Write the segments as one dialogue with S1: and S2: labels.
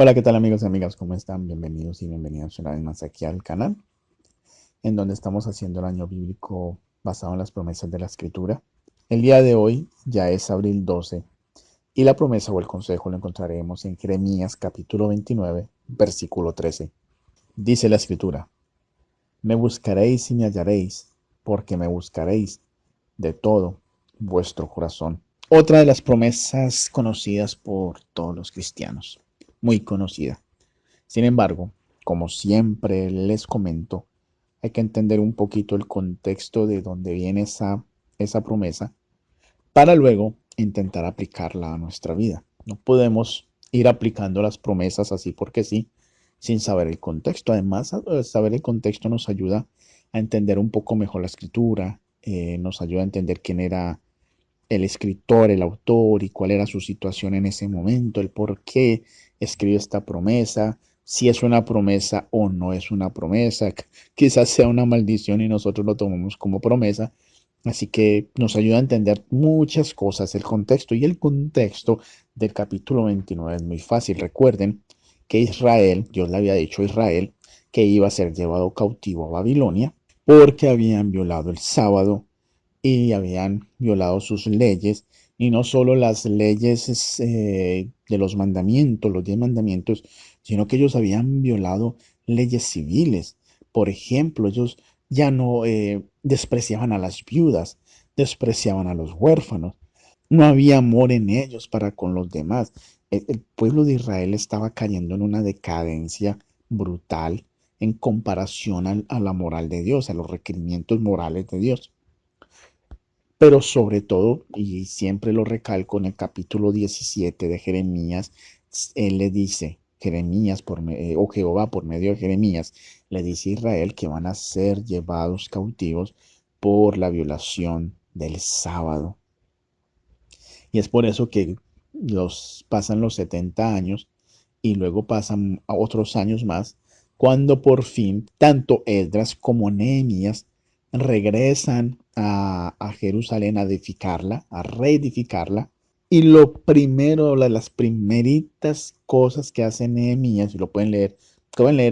S1: Hola, ¿qué tal amigos y amigas? ¿Cómo están? Bienvenidos y bienvenidas una vez más aquí al canal, en donde estamos haciendo el año bíblico basado en las promesas de la Escritura. El día de hoy ya es abril 12 y la promesa o el consejo lo encontraremos en Jeremías capítulo 29, versículo 13. Dice la Escritura: Me buscaréis y me hallaréis, porque me buscaréis de todo vuestro corazón. Otra de las promesas conocidas por todos los cristianos, muy conocida. Sin embargo, como siempre les comento, hay que entender un poquito el contexto de dónde viene esa promesa para luego intentar aplicarla a nuestra vida. No podemos ir aplicando las promesas así porque sí, sin saber el contexto. Además, saber el contexto nos ayuda a entender un poco mejor la escritura, nos ayuda a entender quién era el escritor, el autor y cuál era su situación en ese momento, el por qué escribe esta promesa, si es una promesa o no es una promesa, quizás sea una maldición y nosotros lo tomamos como promesa. Así que nos ayuda a entender muchas cosas, el contexto y el contexto del capítulo 29 es muy fácil. Recuerden que Israel, Dios le había dicho a Israel que iba a ser llevado cautivo a Babilonia porque habían violado el sábado y habían violado sus leyes, y no solo las leyes de los mandamientos, los 10 mandamientos, sino que ellos habían violado leyes civiles. Por ejemplo, ellos ya no despreciaban a las viudas, despreciaban a los huérfanos, no había amor en ellos para con los demás. El pueblo de Israel estaba cayendo en una decadencia brutal en comparación a la moral de Dios, a los requerimientos morales de Dios. Pero sobre todo, y siempre lo recalco en el capítulo 17 de Jeremías, él le dice, Jeremías, o Jehová por medio de Jeremías, le dice a Israel que van a ser llevados cautivos por la violación del sábado. Y es por eso que pasan los 70 años y luego pasan a otros años más, cuando por fin tanto Esdras como Nehemías regresan a Jerusalén a edificarla, a reedificarla. Y lo primero, las primeritas cosas que hace Nehemías, y lo pueden leer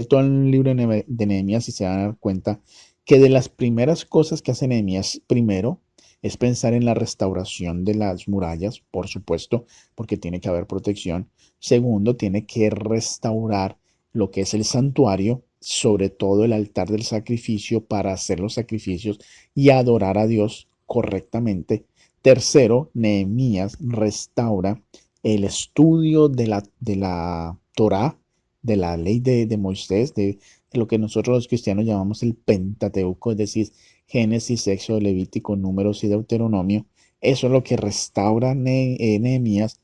S1: todo el libro de Nehemías y se van a dar cuenta que de las primeras cosas que hace Nehemías, primero, es pensar en la restauración de las murallas, por supuesto, porque tiene que haber protección. Segundo, tiene que restaurar lo que es el santuario, sobre todo el altar del sacrificio, para hacer los sacrificios y adorar a Dios correctamente. Tercero, Nehemías restaura el estudio de la Torá, de la ley de Moisés, de lo que nosotros los cristianos llamamos el Pentateuco, es decir, Génesis, Éxodo, Levítico, Números y Deuteronomio. Eso es lo que restaura Nehemías.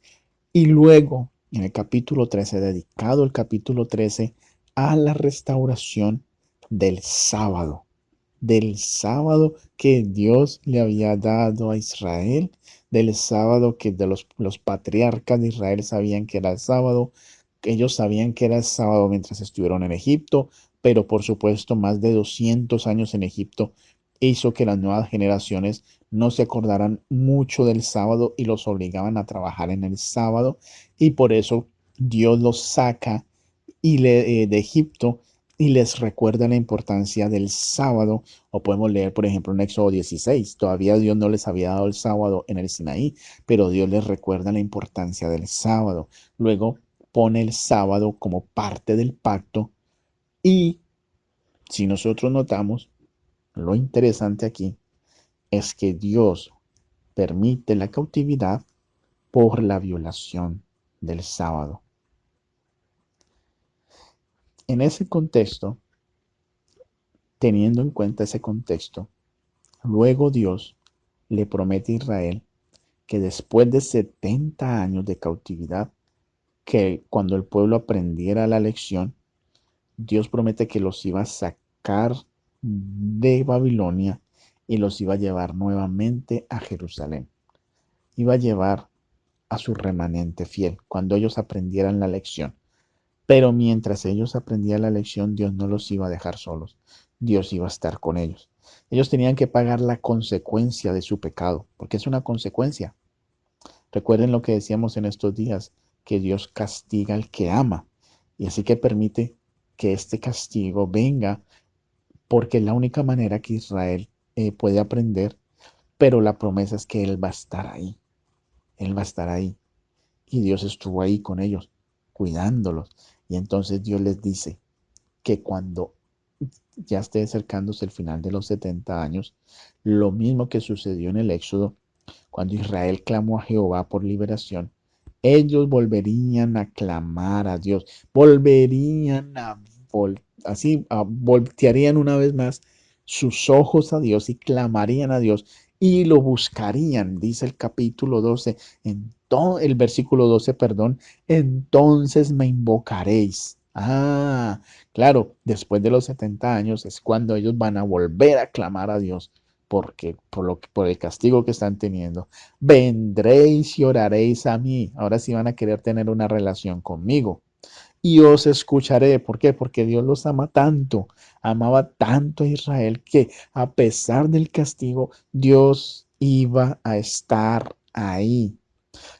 S1: Y luego, en el capítulo 13, dedicado el capítulo 13 a la restauración del sábado, que Dios le había dado a Israel, del sábado que los patriarcas de Israel sabían que era el sábado, que ellos sabían que era el sábado mientras estuvieron en Egipto, pero por supuesto más de 200 años en Egipto hizo que las nuevas generaciones no se acordaran mucho del sábado y los obligaban a trabajar en el sábado, y por eso Dios los saca de Egipto y les recuerda la importancia del sábado. O podemos leer, por ejemplo, en Éxodo 16, todavía Dios no les había dado el sábado en el Sinaí, pero Dios les recuerda la importancia del sábado. Luego pone el sábado como parte del pacto, y si nosotros notamos, lo interesante aquí es que Dios permite la cautividad por la violación del sábado. En ese contexto, teniendo en cuenta ese contexto, luego Dios le promete a Israel que después de 70 años de cautividad, que cuando el pueblo aprendiera la lección, Dios promete que los iba a sacar de Babilonia y los iba a llevar nuevamente a Jerusalén. Iba a llevar a su remanente fiel cuando ellos aprendieran la lección. Pero mientras ellos aprendían la lección, Dios no los iba a dejar solos. Dios iba a estar con ellos. Ellos tenían que pagar la consecuencia de su pecado, porque es una consecuencia. Recuerden lo que decíamos en estos días, que Dios castiga al que ama. Y así que permite que este castigo venga porque es la única manera que Israel puede aprender, pero la promesa es que Él va a estar ahí, Él va a estar ahí. Y Dios estuvo ahí con ellos, cuidándolos. Y entonces Dios les dice que cuando ya esté acercándose el final de los 70 años, lo mismo que sucedió en el Éxodo, cuando Israel clamó a Jehová por liberación, ellos volverían a clamar a Dios, volverían a voltearían una vez más sus ojos a Dios y clamarían a Dios y lo buscarían, dice el capítulo 12, el versículo 12, perdón, entonces me invocaréis. Claro, después de los 70 años es cuando ellos van a volver a clamar a Dios porque por el castigo que están teniendo. Vendréis y oraréis a mí. Ahora sí van a querer tener una relación conmigo. Y os escucharé. ¿Por qué? Porque Dios los ama tanto. Amaba tanto a Israel que a pesar del castigo, Dios iba a estar ahí.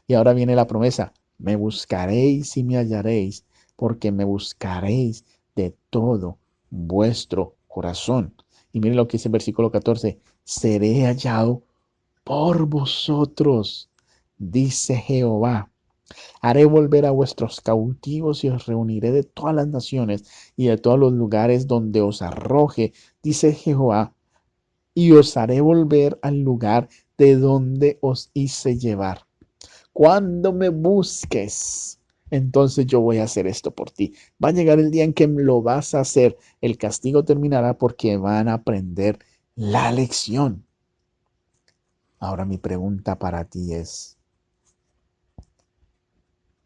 S1: Y ahora viene la promesa. Me buscaréis y me hallaréis, porque me buscaréis de todo vuestro corazón. Y miren lo que dice el versículo 14. Seré hallado por vosotros, dice Jehová. Haré volver a vuestros cautivos y os reuniré de todas las naciones y de todos los lugares donde os arroje, dice Jehová, y os haré volver al lugar de donde os hice llevar. Cuando me busques, entonces yo voy a hacer esto por ti. Va a llegar el día en que lo vas a hacer. El castigo terminará porque van a aprender la lección. Ahora mi pregunta para ti es,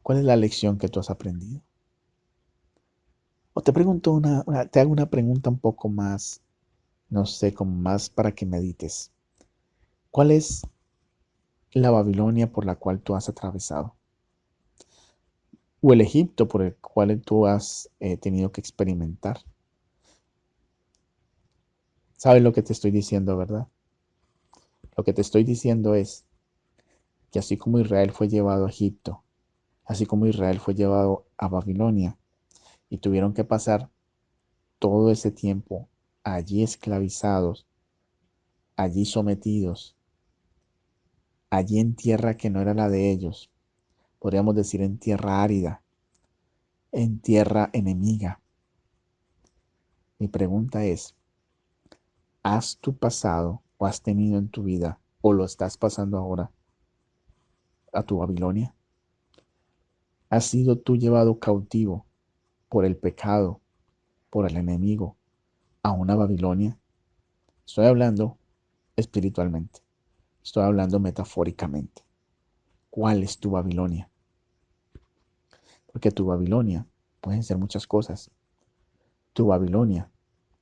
S1: ¿cuál es la lección que tú has aprendido? O te pregunto te hago una pregunta un poco más, no sé, como más para que medites. ¿Cuál es la Babilonia por la cual tú has atravesado? ¿O el Egipto por el cual tú has tenido que experimentar? ¿Sabes lo que te estoy diciendo, verdad? Lo que te estoy diciendo es que así como Israel fue llevado a Egipto, así como Israel fue llevado a Babilonia y tuvieron que pasar todo ese tiempo allí esclavizados, allí sometidos, allí en tierra que no era la de ellos, podríamos decir en tierra árida, en tierra enemiga. Mi pregunta es, ¿has tú pasado o has tenido en tu vida o lo estás pasando ahora a tu Babilonia? ¿Has sido tú llevado cautivo por el pecado, por el enemigo, a una Babilonia? Estoy hablando espiritualmente, estoy hablando metafóricamente. ¿Cuál es tu Babilonia? Porque tu Babilonia pueden ser muchas cosas. Tu Babilonia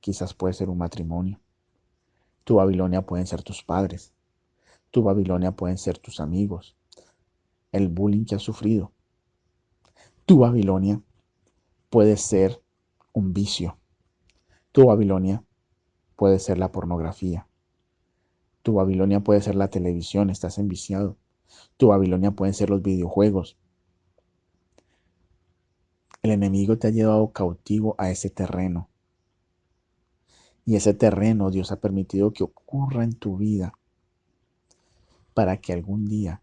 S1: quizás puede ser un matrimonio. Tu Babilonia pueden ser tus padres. Tu Babilonia pueden ser tus amigos. El bullying que has sufrido. Tu Babilonia puede ser un vicio. Tu Babilonia puede ser la pornografía. Tu Babilonia puede ser la televisión, estás enviciado. Tu Babilonia pueden ser los videojuegos. El enemigo te ha llevado cautivo a ese terreno. Y ese terreno Dios ha permitido que ocurra en tu vida para que algún día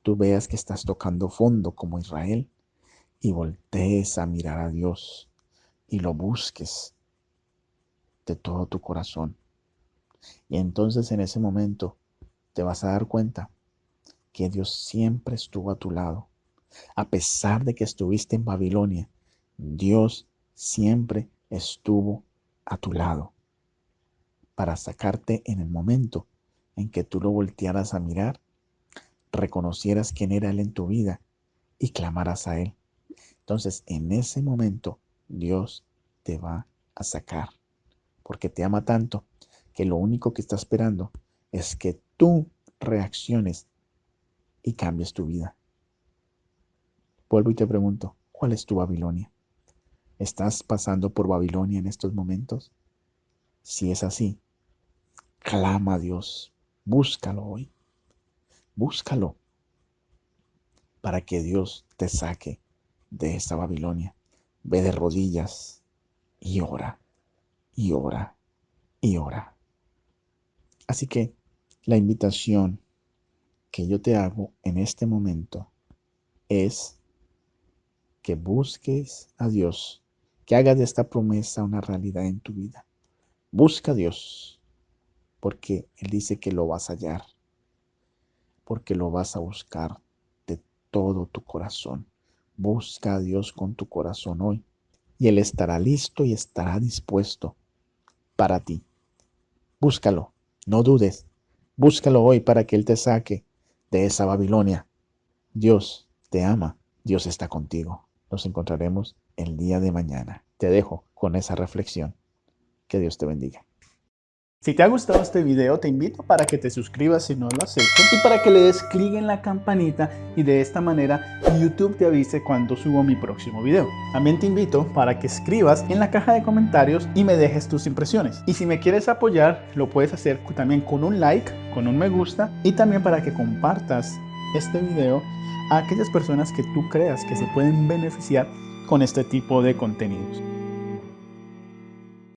S1: tú veas que estás tocando fondo como Israel y voltees a mirar a Dios y lo busques de todo tu corazón. Y entonces en ese momento te vas a dar cuenta que Dios siempre estuvo a tu lado. A pesar de que estuviste en Babilonia, Dios siempre estuvo a tu lado para sacarte en el momento en que tú lo voltearas a mirar, reconocieras quién era Él en tu vida y clamaras a Él. Entonces, en ese momento, Dios te va a sacar, porque te ama tanto que lo único que está esperando es que tú reacciones y cambies tu vida. Vuelvo y te pregunto, ¿cuál es tu Babilonia? ¿Estás pasando por Babilonia en estos momentos? Si es así, clama a Dios, búscalo hoy, búscalo para que Dios te saque de esta Babilonia. ve de rodillas y ora, y ora, y ora. Así que la invitación que yo te hago en este momento es que busques a Dios, que hagas de esta promesa una realidad en tu vida. Busca a Dios, porque Él dice que lo vas a hallar, porque lo vas a buscar de todo tu corazón. Busca a Dios con tu corazón hoy, y Él estará listo y estará dispuesto para ti. Búscalo, no dudes. Búscalo hoy para que Él te saque de esa Babilonia. Dios te ama, Dios está contigo. Nos encontraremos el día de mañana. Te dejo con esa reflexión. Que Dios te bendiga.
S2: Si te ha gustado este video, te invito para que te suscribas si no lo has hecho y para que le des clic en la campanita y de esta manera YouTube te avise cuando subo mi próximo video. También te invito para que escribas en la caja de comentarios y me dejes tus impresiones. Y si me quieres apoyar, lo puedes hacer también con un like, con un me gusta y también para que compartas este video a aquellas personas que tú creas que se pueden beneficiar con este tipo de contenidos.